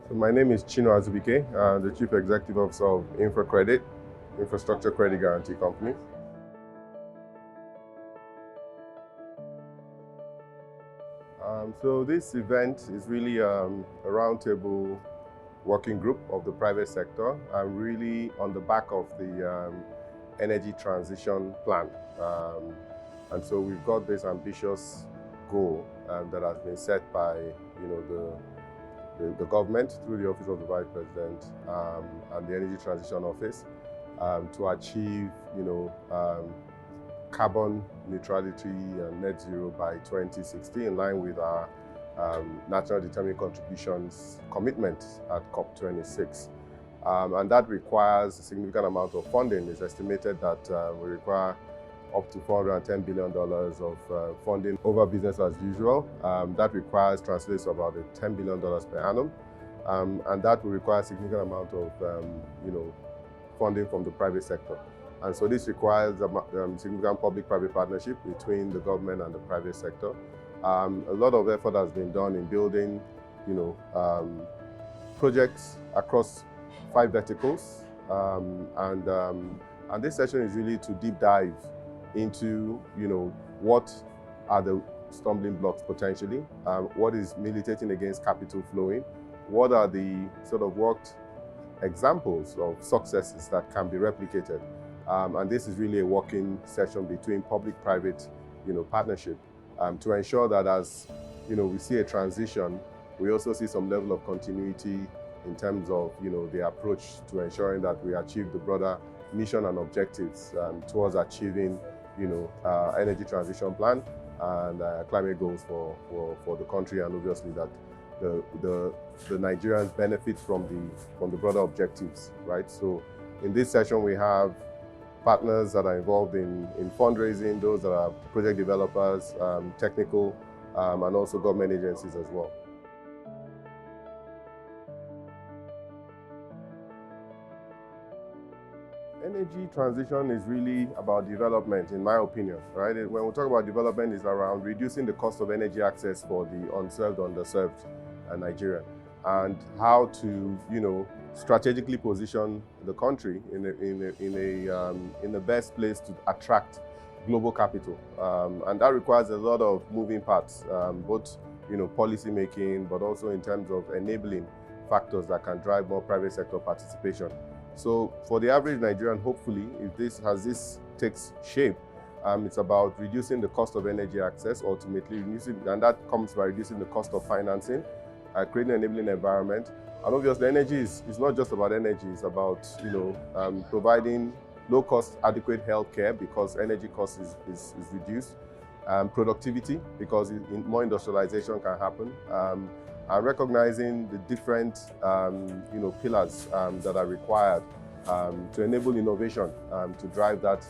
So my name is Chinua Azubike, the Chief Executive Officer of InfraCredit, Infrastructure Credit Guarantee Company. So this event is really a roundtable working group of the private sector, really on the back of the energy transition plan. And so we've got this ambitious goal that has been set by the government through the Office of the Vice President and the Energy Transition Office to achieve carbon neutrality and net zero by 2060, in line with our national determined contributions commitment at COP26. And that requires a significant amount of funding. It's estimated that we require up to $410 billion of funding over business as usual. That translates to about $10 billion per annum. And that will require a significant amount of funding from the private sector. And so this requires a significant public-private partnership between the government and the private sector. A lot of effort has been done in building projects across 5 verticals. And this session is really to deep dive into what are the stumbling blocks potentially, what is militating against capital flowing, what are the sort of worked examples of successes that can be replicated. And this is really a working session between public-private partnership to ensure that as we see a transition, we also see some level of continuity in terms of the approach to ensuring that we achieve the broader mission and objectives towards achieving energy transition plan and climate goals for the country, and obviously that the Nigerians benefit from the broader objectives, right? So in this session we have partners that are involved in fundraising, those that are project developers, technical, and also government agencies as well. Energy transition is really about development, in my opinion, right? When we talk about development, it's around reducing the cost of energy access for the unserved, underserved Nigeria, and how to, strategically position the country in the best place to attract global capital, and that requires a lot of moving parts, both policy making, but also in terms of enabling factors that can drive more private sector participation. So for the average Nigerian, hopefully, if this takes shape, it's about reducing the cost of energy access, ultimately and that comes by reducing the cost of financing, creating an enabling environment. And obviously energy is not just about energy, it's about providing low-cost, adequate healthcare because energy cost is reduced, productivity because more industrialization can happen, and recognizing the different pillars that are required to enable innovation, to drive that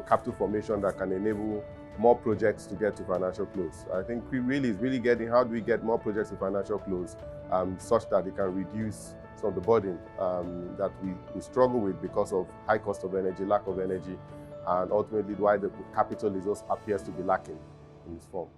capital formation that can enable more projects to get to financial close. I think is really getting how do we get more projects to financial close such that it can reduce some of the burden that we struggle with because of high cost of energy, lack of energy, and ultimately why the capital appears to be lacking in this form.